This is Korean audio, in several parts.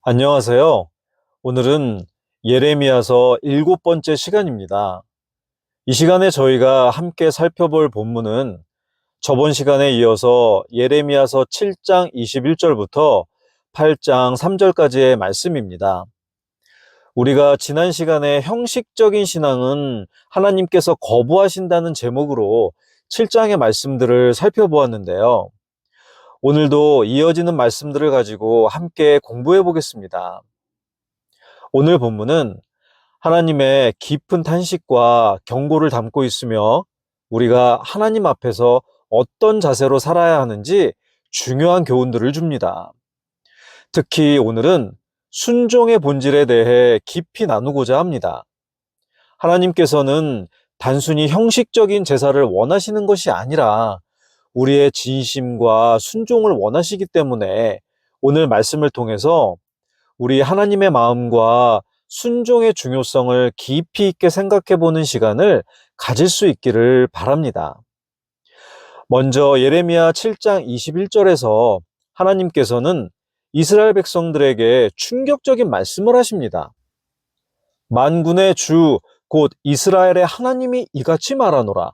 안녕하세요. 오늘은 예레미야서 7번째 시간입니다. 이 시간에 저희가 함께 살펴볼 본문은 저번 시간에 이어서 예레미야서 7장 21절부터 8장 3절까지의 말씀입니다. 우리가 지난 시간에 형식적인 신앙은 하나님께서 거부하신다는 제목으로 7장의 말씀들을 살펴보았는데요. 오늘도 이어지는 말씀들을 가지고 함께 공부해 보겠습니다. 오늘 본문은 하나님의 깊은 탄식과 경고를 담고 있으며 우리가 하나님 앞에서 어떤 자세로 살아야 하는지 중요한 교훈들을 줍니다. 특히 오늘은 순종의 본질에 대해 깊이 나누고자 합니다. 하나님께서는 단순히 형식적인 제사를 원하시는 것이 아니라 우리의 진심과 순종을 원하시기 때문에 오늘 말씀을 통해서 우리 하나님의 마음과 순종의 중요성을 깊이 있게 생각해 보는 시간을 가질 수 있기를 바랍니다. 먼저 예레미야 7장 21절에서 하나님께서는 이스라엘 백성들에게 충격적인 말씀을 하십니다. 만군의 주, 곧 이스라엘의 하나님이 이같이 말하노라.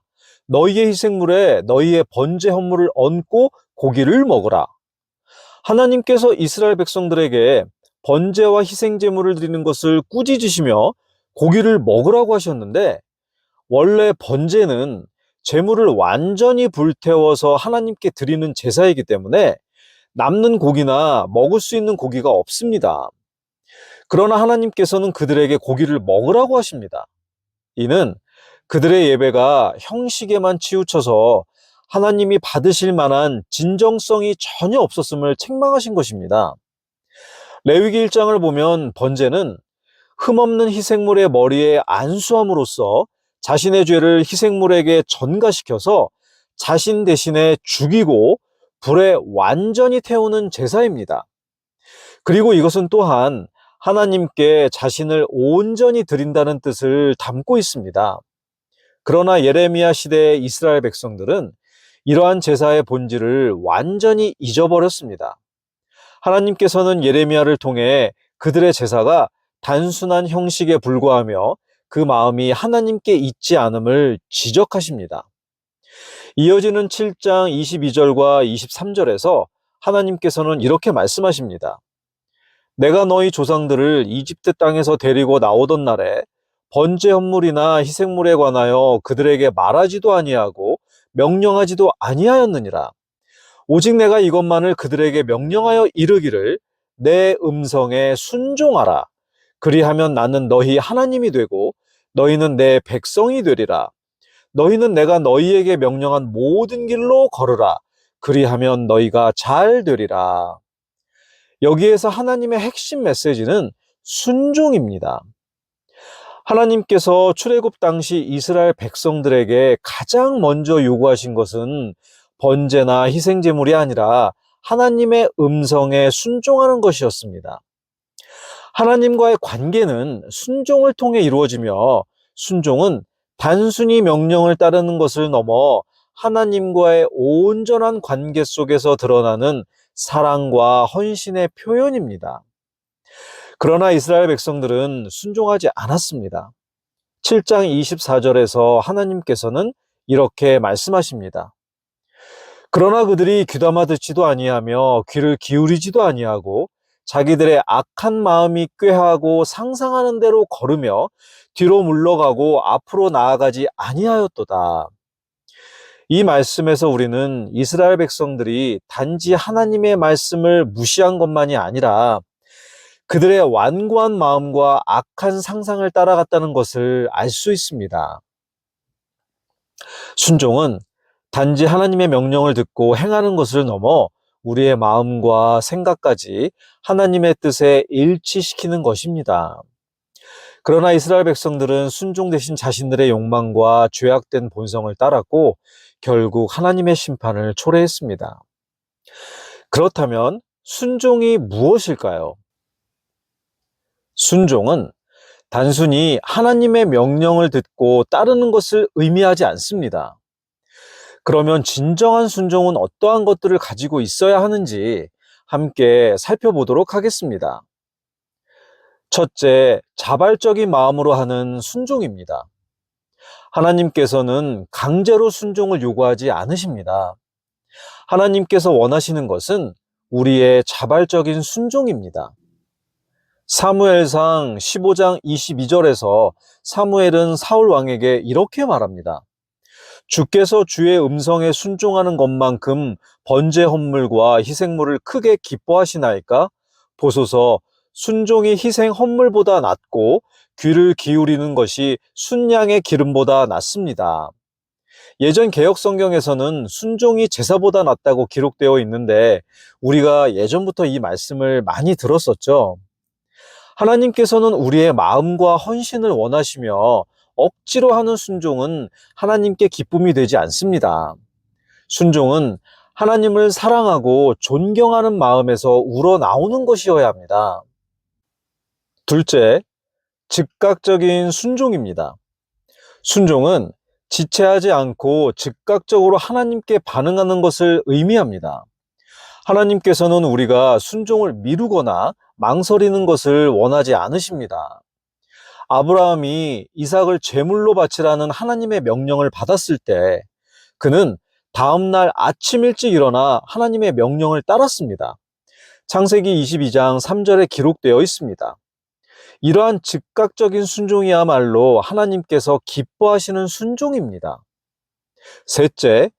너희의 희생물에 너희의 번제 헌물을 얹고 고기를 먹으라. 하나님께서 이스라엘 백성들에게 번제와 희생 제물을 드리는 것을 꾸짖으시며 고기를 먹으라고 하셨는데, 원래 번제는 제물을 완전히 불태워서 하나님께 드리는 제사이기 때문에 남는 고기나 먹을 수 있는 고기가 없습니다. 그러나 하나님께서는 그들에게 고기를 먹으라고 하십니다. 이는 그들의 예배가 형식에만 치우쳐서 하나님이 받으실 만한 진정성이 전혀 없었음을 책망하신 것입니다. 레위기 1장을 보면 번제는 흠없는 희생물의 머리에 안수함으로써 자신의 죄를 희생물에게 전가시켜서 자신 대신에 죽이고 불에 완전히 태우는 제사입니다. 그리고 이것은 또한 하나님께 자신을 온전히 드린다는 뜻을 담고 있습니다. 그러나 예레미야 시대의 이스라엘 백성들은 이러한 제사의 본질을 완전히 잊어버렸습니다. 하나님께서는 예레미야를 통해 그들의 제사가 단순한 형식에 불과하며 그 마음이 하나님께 있지 않음을 지적하십니다. 이어지는 7장 22절과 23절에서 하나님께서는 이렇게 말씀하십니다. 내가 너희 조상들을 이집트 땅에서 데리고 나오던 날에 번제 헌물이나 희생물에 관하여 그들에게 말하지도 아니하고 명령하지도 아니하였느니라. 오직 내가 이것만을 그들에게 명령하여 이르기를 내 음성에 순종하라. 그리하면 나는 너희 하나님이 되고 너희는 내 백성이 되리라. 너희는 내가 너희에게 명령한 모든 길로 걸으라. 그리하면 너희가 잘 되리라. 여기에서 하나님의 핵심 메시지는 순종입니다. 하나님께서 출애굽 당시 이스라엘 백성들에게 가장 먼저 요구하신 것은 번제나 희생제물이 아니라 하나님의 음성에 순종하는 것이었습니다. 하나님과의 관계는 순종을 통해 이루어지며 순종은 단순히 명령을 따르는 것을 넘어 하나님과의 온전한 관계 속에서 드러나는 사랑과 헌신의 표현입니다. 그러나 이스라엘 백성들은 순종하지 않았습니다. 7장 24절에서 하나님께서는 이렇게 말씀하십니다. 그러나 그들이 귀담아 듣지도 아니하며 귀를 기울이지도 아니하고 자기들의 악한 마음이 꾀하고 상상하는 대로 걸으며 뒤로 물러가고 앞으로 나아가지 아니하였도다. 이 말씀에서 우리는 이스라엘 백성들이 단지 하나님의 말씀을 무시한 것만이 아니라 그들의 완고한 마음과 악한 상상을 따라갔다는 것을 알 수 있습니다. 순종은 단지 하나님의 명령을 듣고 행하는 것을 넘어 우리의 마음과 생각까지 하나님의 뜻에 일치시키는 것입니다. 그러나 이스라엘 백성들은 순종 대신 자신들의 욕망과 죄악된 본성을 따랐고 결국 하나님의 심판을 초래했습니다. 그렇다면 순종이 무엇일까요? 순종은 단순히 하나님의 명령을 듣고 따르는 것을 의미하지 않습니다. 그러면 진정한 순종은 어떠한 것들을 가지고 있어야 하는지 함께 살펴보도록 하겠습니다. 첫째, 자발적인 마음으로 하는 순종입니다. 하나님께서는 강제로 순종을 요구하지 않으십니다. 하나님께서 원하시는 것은 우리의 자발적인 순종입니다. 사무엘상 15장 22절에서 사무엘은 사울 왕에게 이렇게 말합니다. 주께서 주의 음성에 순종하는 것만큼 번제 헌물과 희생물을 크게 기뻐하시나이까? 보소서, 순종이 희생 헌물보다 낫고 귀를 기울이는 것이 순양의 기름보다 낫습니다. 예전 개역 성경에서는 순종이 제사보다 낫다고 기록되어 있는데 우리가 예전부터 이 말씀을 많이 들었었죠. 하나님께서는 우리의 마음과 헌신을 원하시며 억지로 하는 순종은 하나님께 기쁨이 되지 않습니다. 순종은 하나님을 사랑하고 존경하는 마음에서 우러나오는 것이어야 합니다. 둘째, 즉각적인 순종입니다. 순종은 지체하지 않고 즉각적으로 하나님께 반응하는 것을 의미합니다. 하나님께서는 우리가 순종을 미루거나 망설이는 것을 원하지 않으십니다. 아브라함이 이삭을 제물로 바치라는 하나님의 명령을 받았을 때 그는 다음날 아침 일찍 일어나 하나님의 명령을 따랐습니다. 창세기 22장 3절에 기록되어 있습니다. 이러한 즉각적인 순종이야말로 하나님께서 기뻐하시는 순종입니다. 셋째,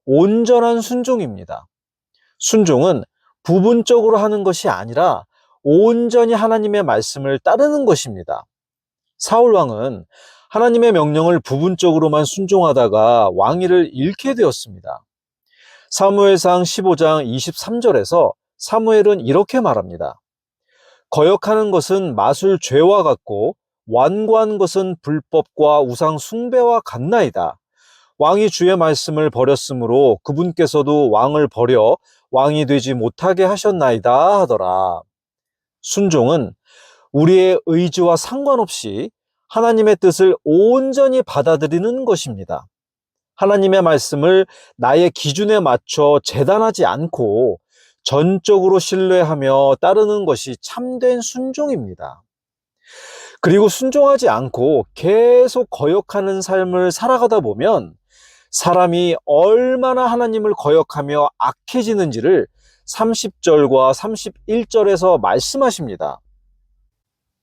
온전한 순종입니다. 순종은 부분적으로 하는 것이 아니라 온전히 하나님의 말씀을 따르는 것입니다. 사울 왕은 하나님의 명령을 부분적으로만 순종하다가 왕위를 잃게 되었습니다. 사무엘상 15장 23절에서 사무엘은 이렇게 말합니다. 거역하는 것은 마술 죄와 같고 완고한 것은 불법과 우상 숭배와 같나이다. 왕이 주의 말씀을 버렸으므로 그분께서도 왕을 버려 왕이 되지 못하게 하셨나이다 하더라. 순종은 우리의 의지와 상관없이 하나님의 뜻을 온전히 받아들이는 것입니다. 하나님의 말씀을 나의 기준에 맞춰 재단하지 않고 전적으로 신뢰하며 따르는 것이 참된 순종입니다. 그리고 순종하지 않고 계속 거역하는 삶을 살아가다 보면 사람이 얼마나 하나님을 거역하며 악해지는지를 30절과 31절에서 말씀하십니다.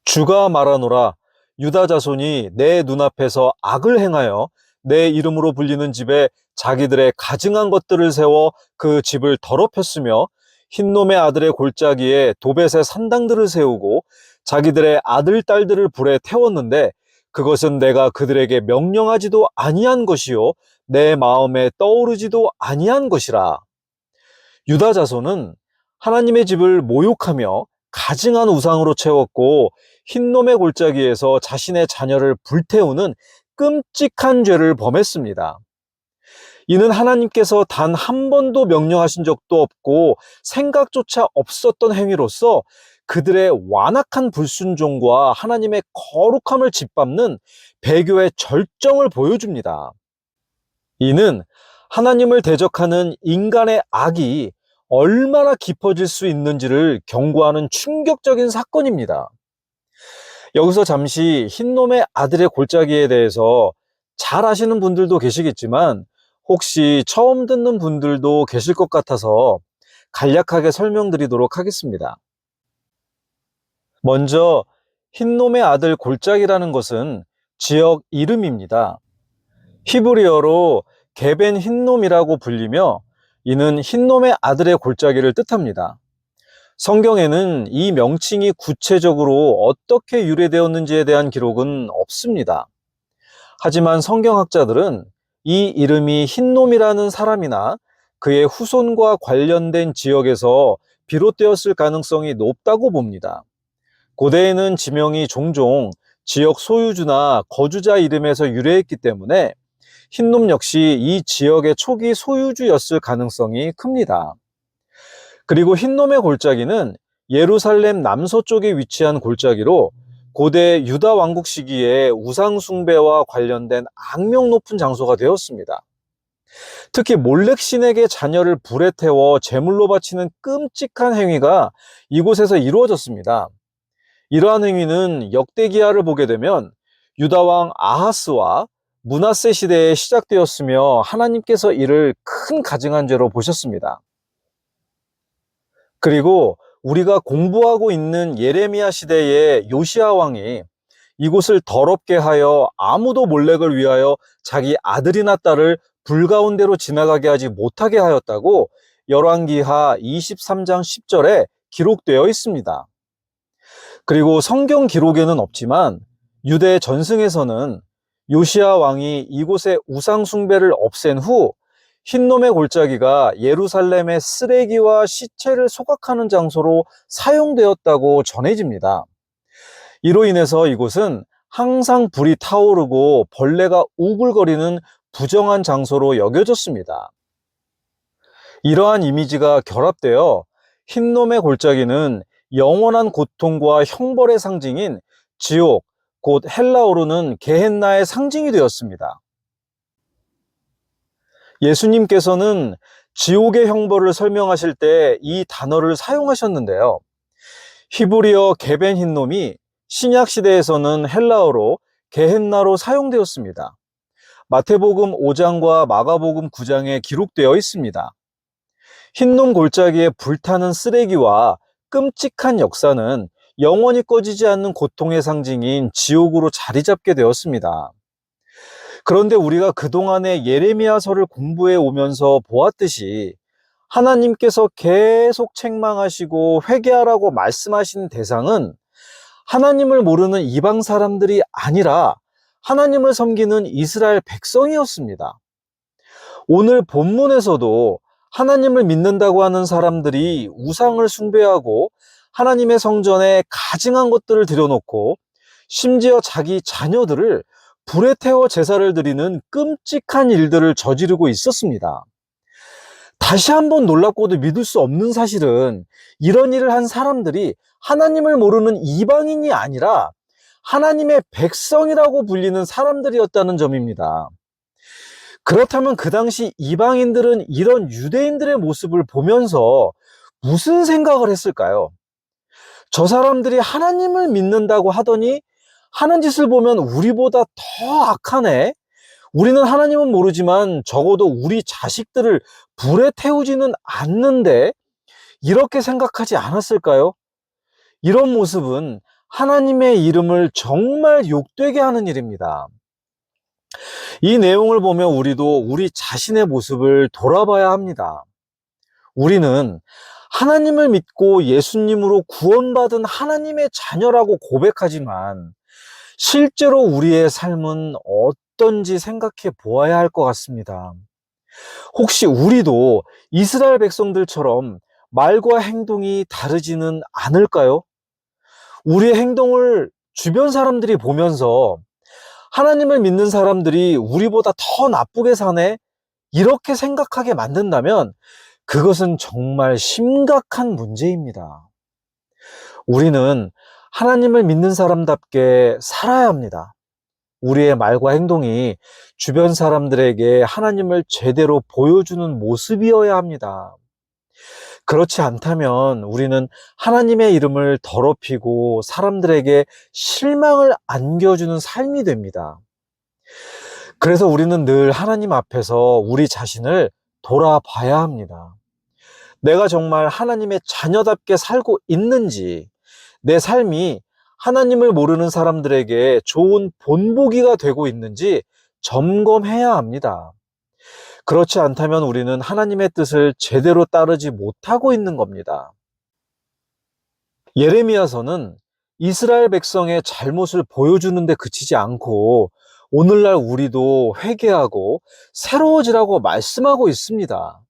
주가 말하노라, 유다 자손이 내 눈앞에서 악을 행하여 내 이름으로 불리는 집에 자기들의 가증한 것들을 세워 그 집을 더럽혔으며 흰놈의 아들의 골짜기에 도벳의 산당들을 세우고 자기들의 아들 딸들을 불에 태웠는데 그것은 내가 그들에게 명령하지도 아니한 것이요 내 마음에 떠오르지도 아니한 것이라. 유다 자손은 하나님의 집을 모욕하며 가증한 우상으로 채웠고 흰놈의 골짜기에서 자신의 자녀를 불태우는 끔찍한 죄를 범했습니다. 이는 하나님께서 단 한 번도 명령하신 적도 없고 생각조차 없었던 행위로서 그들의 완악한 불순종과 하나님의 거룩함을 짓밟는 배교의 절정을 보여줍니다. 이는 하나님을 대적하는 인간의 악이 얼마나 깊어질 수 있는지를 경고하는 충격적인 사건입니다. 여기서 잠시 흰놈의 아들의 골짜기에 대해서 잘 아시는 분들도 계시겠지만 혹시 처음 듣는 분들도 계실 것 같아서 간략하게 설명드리도록 하겠습니다. 먼저 흰놈의 아들 골짜기라는 것은 지역 이름입니다. 히브리어로 게벤 흰놈이라고 불리며 이는 흰놈의 아들의 골짜기를 뜻합니다. 성경에는 이 명칭이 구체적으로 어떻게 유래되었는지에 대한 기록은 없습니다. 하지만 성경학자들은 이 이름이 흰놈이라는 사람이나 그의 후손과 관련된 지역에서 비롯되었을 가능성이 높다고 봅니다. 고대에는 지명이 종종 지역 소유주나 거주자 이름에서 유래했기 때문에 흰놈 역시 이 지역의 초기 소유주였을 가능성이 큽니다. 그리고 흰놈의 골짜기는 예루살렘 남서쪽에 위치한 골짜기로 고대 유다 왕국 시기에 우상 숭배와 관련된 악명 높은 장소가 되었습니다. 특히 몰렉 신에게 자녀를 불에 태워 제물로 바치는 끔찍한 행위가 이곳에서 이루어졌습니다. 이러한 행위는 역대기하를 보게 되면 유다 왕 아하스와 므낫세 시대에 시작되었으며 하나님께서 이를 큰 가증한 죄로 보셨습니다. 그리고 우리가 공부하고 있는 예레미야 시대의 요시야 왕이 이곳을 더럽게 하여 아무도 몰렉을 위하여 자기 아들이나 딸을 불 가운데로 지나가게 하지 못하게 하였다고 열왕기하 23장 10절에 기록되어 있습니다. 그리고 성경 기록에는 없지만 유대 전승에서는 요시야 왕이 이곳의 우상 숭배를 없앤 후 흰놈의 골짜기가 예루살렘의 쓰레기와 시체를 소각하는 장소로 사용되었다고 전해집니다. 이로 인해서 이곳은 항상 불이 타오르고 벌레가 우글거리는 부정한 장소로 여겨졌습니다. 이러한 이미지가 결합되어 흰놈의 골짜기는 영원한 고통과 형벌의 상징인 지옥, 곧 헬라어로는 게헨나의 상징이 되었습니다. 예수님께서는 지옥의 형벌을 설명하실 때 이 단어를 사용하셨는데요. 히브리어 게벤 흰놈이 신약 시대에서는 헬라어로 게헨나로 사용되었습니다. 마태복음 5장과 마가복음 9장에 기록되어 있습니다. 흰놈 골짜기에 불타는 쓰레기와 끔찍한 역사는 영원히 꺼지지 않는 고통의 상징인 지옥으로 자리 잡게 되었습니다. 그런데 우리가 그동안의 예레미야서를 공부해 오면서 보았듯이 하나님께서 계속 책망하시고 회개하라고 말씀하신 대상은 하나님을 모르는 이방 사람들이 아니라 하나님을 섬기는 이스라엘 백성이었습니다. 오늘 본문에서도 하나님을 믿는다고 하는 사람들이 우상을 숭배하고 하나님의 성전에 가증한 것들을 들여놓고 심지어 자기 자녀들을 불에 태워 제사를 드리는 끔찍한 일들을 저지르고 있었습니다. 다시 한번 놀랍고도 믿을 수 없는 사실은 이런 일을 한 사람들이 하나님을 모르는 이방인이 아니라 하나님의 백성이라고 불리는 사람들이었다는 점입니다. 그렇다면 그 당시 이방인들은 이런 유대인들의 모습을 보면서 무슨 생각을 했을까요? 저 사람들이 하나님을 믿는다고 하더니 하는 짓을 보면 우리보다 더 악하네? 우리는 하나님은 모르지만 적어도 우리 자식들을 불에 태우지는 않는데 이렇게 생각하지 않았을까요? 이런 모습은 하나님의 이름을 정말 욕되게 하는 일입니다. 이 내용을 보면 우리도 우리 자신의 모습을 돌아봐야 합니다. 우리는 하나님을 믿고 예수님으로 구원받은 하나님의 자녀라고 고백하지만 실제로 우리의 삶은 어떤지 생각해 보아야 할 것 같습니다. 혹시 우리도 이스라엘 백성들처럼 말과 행동이 다르지는 않을까요? 우리의 행동을 주변 사람들이 보면서 하나님을 믿는 사람들이 우리보다 더 나쁘게 사네? 이렇게 생각하게 만든다면 그것은 정말 심각한 문제입니다. 우리는 하나님을 믿는 사람답게 살아야 합니다. 우리의 말과 행동이 주변 사람들에게 하나님을 제대로 보여주는 모습이어야 합니다. 그렇지 않다면 우리는 하나님의 이름을 더럽히고 사람들에게 실망을 안겨주는 삶이 됩니다. 그래서 우리는 늘 하나님 앞에서 우리 자신을 돌아봐야 합니다. 내가 정말 하나님의 자녀답게 살고 있는지, 내 삶이 하나님을 모르는 사람들에게 좋은 본보기가 되고 있는지 점검해야 합니다. 그렇지 않다면 우리는 하나님의 뜻을 제대로 따르지 못하고 있는 겁니다. 예레미야서는 이스라엘 백성의 잘못을 보여주는 데 그치지 않고 오늘날 우리도 회개하고 새로워지라고 말씀하고 있습니다.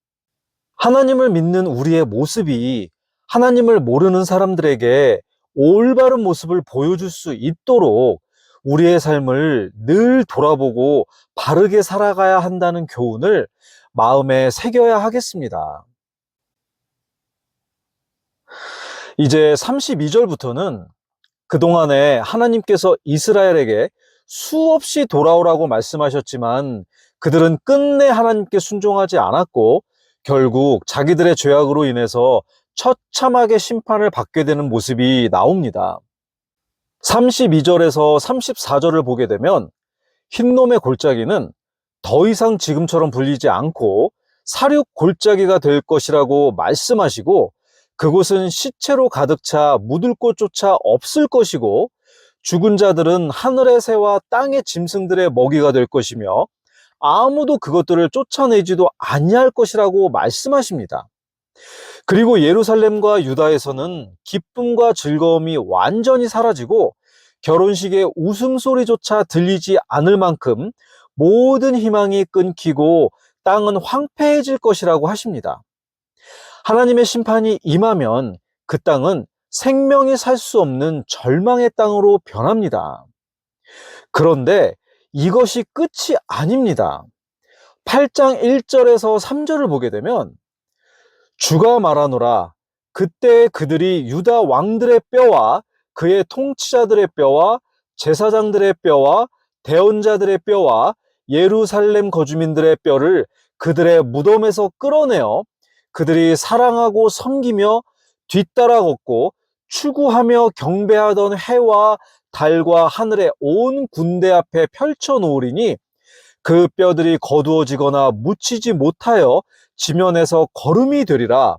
하나님을 믿는 우리의 모습이 하나님을 모르는 사람들에게 올바른 모습을 보여줄 수 있도록 우리의 삶을 늘 돌아보고 바르게 살아가야 한다는 교훈을 마음에 새겨야 하겠습니다. 이제 32절부터는 그동안에 하나님께서 이스라엘에게 수없이 돌아오라고 말씀하셨지만 그들은 끝내 하나님께 순종하지 않았고 결국 자기들의 죄악으로 인해서 처참하게 심판을 받게 되는 모습이 나옵니다. 32절에서 34절을 보게 되면 흰놈의 골짜기는 더 이상 지금처럼 불리지 않고 사륙 골짜기가 될 것이라고 말씀하시고, 그곳은 시체로 가득 차 묻을 곳조차 없을 것이고, 죽은 자들은 하늘의 새와 땅의 짐승들의 먹이가 될 것이며 아무도 그것들을 쫓아내지도 아니할 것이라고 말씀하십니다. 그리고 예루살렘과 유다에서는 기쁨과 즐거움이 완전히 사라지고 결혼식의 웃음소리조차 들리지 않을 만큼 모든 희망이 끊기고 땅은 황폐해질 것이라고 하십니다. 하나님의 심판이 임하면 그 땅은 생명이 살 수 없는 절망의 땅으로 변합니다. 그런데 이것이 끝이 아닙니다. 8장 1절에서 3절을 보게 되면 주가 말하노라, 그때 그들이 유다 왕들의 뼈와 그의 통치자들의 뼈와 제사장들의 뼈와 대언자들의 뼈와 예루살렘 거주민들의 뼈를 그들의 무덤에서 끌어내어 그들이 사랑하고 섬기며 뒤따라 걷고 추구하며 경배하던 해와 달과 하늘의 온 군대 앞에 펼쳐 놓으리니 그 뼈들이 거두어지거나 묻히지 못하여 지면에서 거름이 되리라.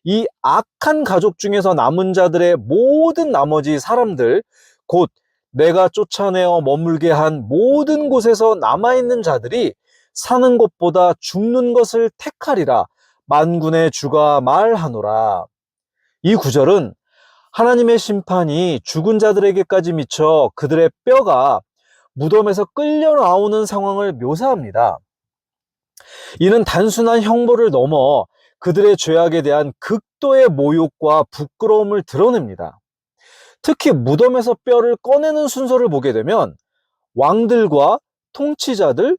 이 악한 가족 중에서 남은 자들의 모든 나머지 사람들, 곧 내가 쫓아내어 머물게 한 모든 곳에서 남아있는 자들이 사는 것보다 죽는 것을 택하리라. 만군의 주가 말하노라. 이 구절은 하나님의 심판이 죽은 자들에게까지 미쳐 그들의 뼈가 무덤에서 끌려 나오는 상황을 묘사합니다. 이는 단순한 형벌을 넘어 그들의 죄악에 대한 극도의 모욕과 부끄러움을 드러냅니다. 특히 무덤에서 뼈를 꺼내는 순서를 보게 되면 왕들과 통치자들,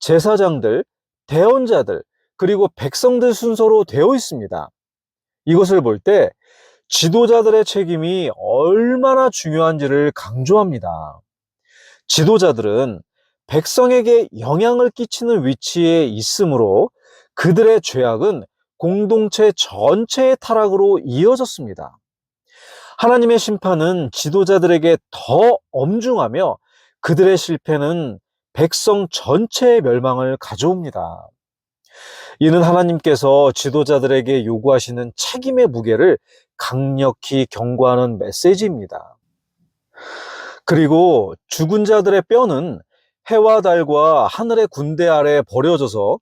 제사장들, 대언자들, 그리고 백성들 순서로 되어 있습니다. 이것을 볼 때 지도자들의 책임이 얼마나 중요한지를 강조합니다. 지도자들은 백성에게 영향을 끼치는 위치에 있으므로 그들의 죄악은 공동체 전체의 타락으로 이어졌습니다. 하나님의 심판은 지도자들에게 더 엄중하며 그들의 실패는 백성 전체의 멸망을 가져옵니다. 이는 하나님께서 지도자들에게 요구하시는 책임의 무게를 강력히 경고하는 메시지입니다. 그리고 죽은 자들의 뼈는 해와 달과 하늘의 군대 아래 버려져서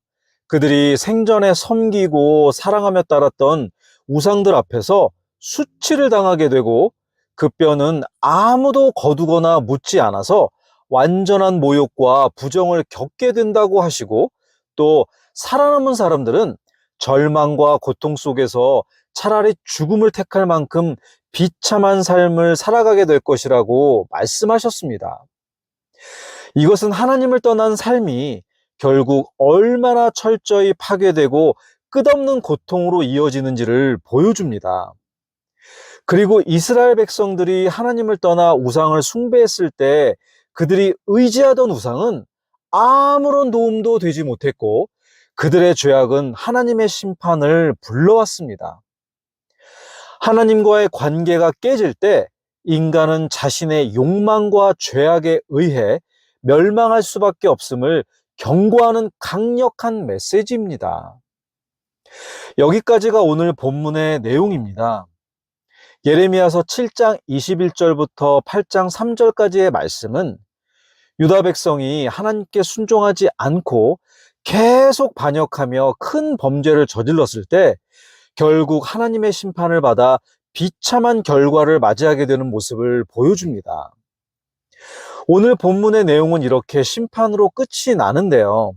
그들이 생전에 섬기고 사랑하며 따랐던 우상들 앞에서 수치를 당하게 되고, 그 뼈는 아무도 거두거나 묻지 않아서 완전한 모욕과 부정을 겪게 된다고 하시고, 또 살아남은 사람들은 절망과 고통 속에서 차라리 죽음을 택할 만큼 비참한 삶을 살아가게 될 것이라고 말씀하셨습니다. 이것은 하나님을 떠난 삶이 결국 얼마나 철저히 파괴되고 끝없는 고통으로 이어지는지를 보여줍니다. 그리고 이스라엘 백성들이 하나님을 떠나 우상을 숭배했을 때 그들이 의지하던 우상은 아무런 도움도 되지 못했고 그들의 죄악은 하나님의 심판을 불러왔습니다. 하나님과의 관계가 깨질 때 인간은 자신의 욕망과 죄악에 의해 멸망할 수밖에 없음을 경고하는 강력한 메시지입니다. 여기까지가 오늘 본문의 내용입니다. 예레미야서 7장 21절부터 8장 3절까지의 말씀은 유다 백성이 하나님께 순종하지 않고 계속 반역하며 큰 범죄를 저질렀을 때 결국 하나님의 심판을 받아 비참한 결과를 맞이하게 되는 모습을 보여줍니다. 오늘 본문의 내용은 이렇게 심판으로 끝이 나는데요.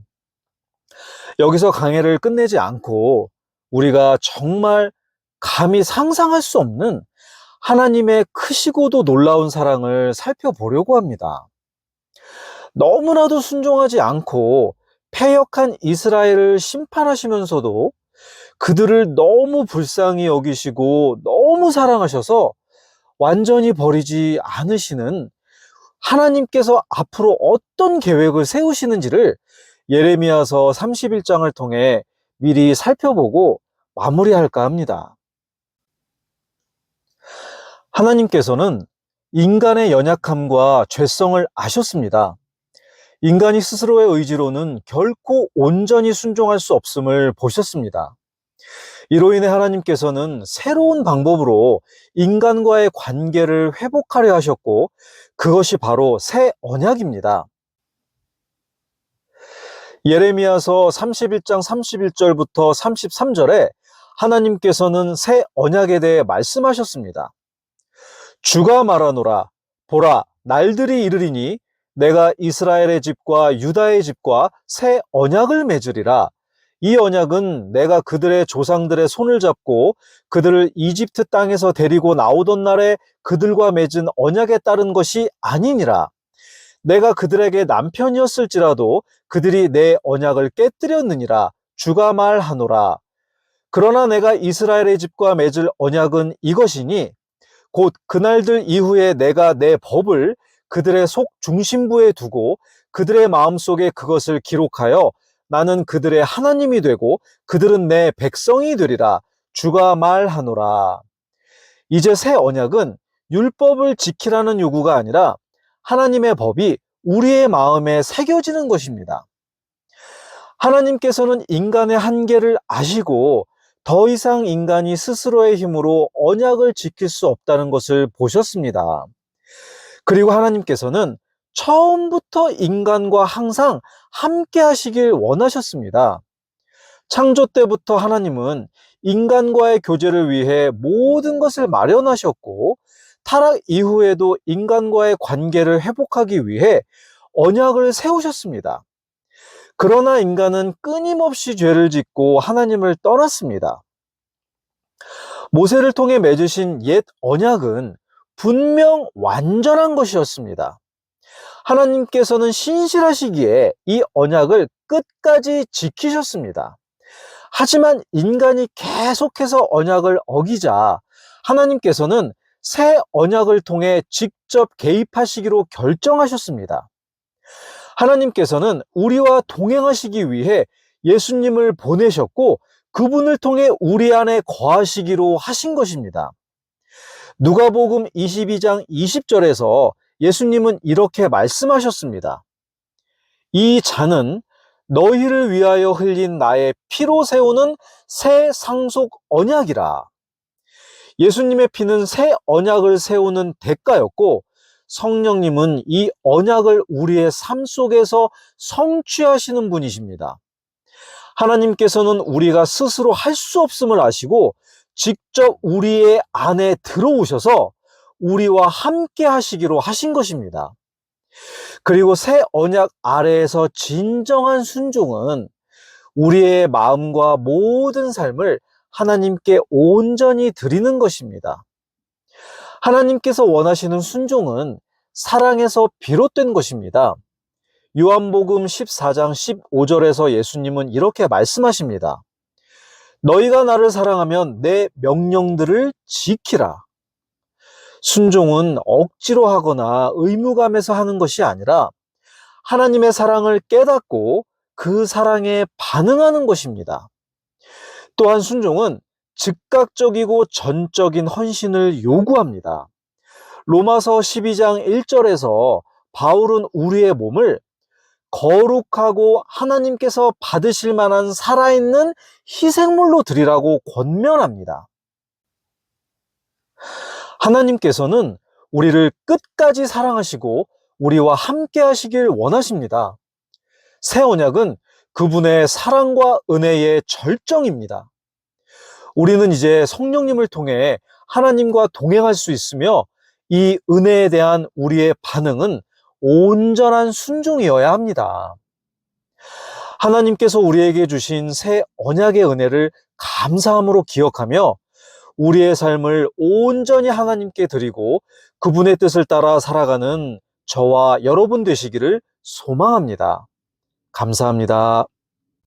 여기서 강해를 끝내지 않고 우리가 정말 감히 상상할 수 없는 하나님의 크시고도 놀라운 사랑을 살펴보려고 합니다. 너무나도 순종하지 않고 패역한 이스라엘을 심판하시면서도 그들을 너무 불쌍히 여기시고 너무 사랑하셔서 완전히 버리지 않으시는 하나님께서 앞으로 어떤 계획을 세우시는지를 예레미야서 31장을 통해 미리 살펴보고 마무리할까 합니다. 하나님께서는 인간의 연약함과 죄성을 아셨습니다. 인간이 스스로의 의지로는 결코 온전히 순종할 수 없음을 보셨습니다. 이로 인해 하나님께서는 새로운 방법으로 인간과의 관계를 회복하려 하셨고, 그것이 바로 새 언약입니다. 예레미야서 31장 31절부터 33절에 하나님께서는 새 언약에 대해 말씀하셨습니다. 주가 말하노라, 보라, 날들이 이르리니 내가 이스라엘의 집과 유다의 집과 새 언약을 맺으리라. 이 언약은 내가 그들의 조상들의 손을 잡고 그들을 이집트 땅에서 데리고 나오던 날에 그들과 맺은 언약에 따른 것이 아니니라. 내가 그들에게 남편이었을지라도 그들이 내 언약을 깨뜨렸느니라. 주가 말하노라. 그러나 내가 이스라엘의 집과 맺을 언약은 이것이니 곧 그날들 이후에 내가 내 법을 그들의 속 중심부에 두고 그들의 마음속에 그것을 기록하여 나는 그들의 하나님이 되고 그들은 내 백성이 되리라. 주가 말하노라. 이제 새 언약은 율법을 지키라는 요구가 아니라 하나님의 법이 우리의 마음에 새겨지는 것입니다. 하나님께서는 인간의 한계를 아시고 더 이상 인간이 스스로의 힘으로 언약을 지킬 수 없다는 것을 보셨습니다. 그리고 하나님께서는 처음부터 인간과 항상 함께 하시길 원하셨습니다. 창조 때부터 하나님은 인간과의 교제를 위해 모든 것을 마련하셨고, 타락 이후에도 인간과의 관계를 회복하기 위해 언약을 세우셨습니다. 그러나 인간은 끊임없이 죄를 짓고 하나님을 떠났습니다. 모세를 통해 맺으신 옛 언약은 분명 완전한 것이었습니다. 하나님께서는 신실하시기에 이 언약을 끝까지 지키셨습니다. 하지만 인간이 계속해서 언약을 어기자 하나님께서는 새 언약을 통해 직접 개입하시기로 결정하셨습니다. 하나님께서는 우리와 동행하시기 위해 예수님을 보내셨고 그분을 통해 우리 안에 거하시기로 하신 것입니다. 누가복음 22장 20절에서 예수님은 이렇게 말씀하셨습니다. 이 잔은 너희를 위하여 흘린 나의 피로 세우는 새 상속 언약이라. 예수님의 피는 새 언약을 세우는 대가였고 성령님은 이 언약을 우리의 삶 속에서 성취하시는 분이십니다. 하나님께서는 우리가 스스로 할 수 없음을 아시고 직접 우리의 안에 들어오셔서 우리와 함께 하시기로 하신 것입니다. 그리고 새 언약 아래에서 진정한 순종은 우리의 마음과 모든 삶을 하나님께 온전히 드리는 것입니다. 하나님께서 원하시는 순종은 사랑에서 비롯된 것입니다. 요한복음 14장 15절에서 예수님은 이렇게 말씀하십니다. 너희가 나를 사랑하면 내 명령들을 지키라. 순종은 억지로 하거나 의무감에서 하는 것이 아니라 하나님의 사랑을 깨닫고 그 사랑에 반응하는 것입니다. 또한 순종은 즉각적이고 전적인 헌신을 요구합니다. 로마서 12장 1절에서 바울은 우리의 몸을 거룩하고 하나님께서 받으실 만한 살아있는 희생물로 드리라고 권면합니다. 하나님께서는 우리를 끝까지 사랑하시고 우리와 함께 하시길 원하십니다. 새 언약은 그분의 사랑과 은혜의 절정입니다. 우리는 이제 성령님을 통해 하나님과 동행할 수 있으며 이 은혜에 대한 우리의 반응은 온전한 순종이어야 합니다. 하나님께서 우리에게 주신 새 언약의 은혜를 감사함으로 기억하며 우리의 삶을 온전히 하나님께 드리고 그분의 뜻을 따라 살아가는 저와 여러분 되시기를 소망합니다. 감사합니다.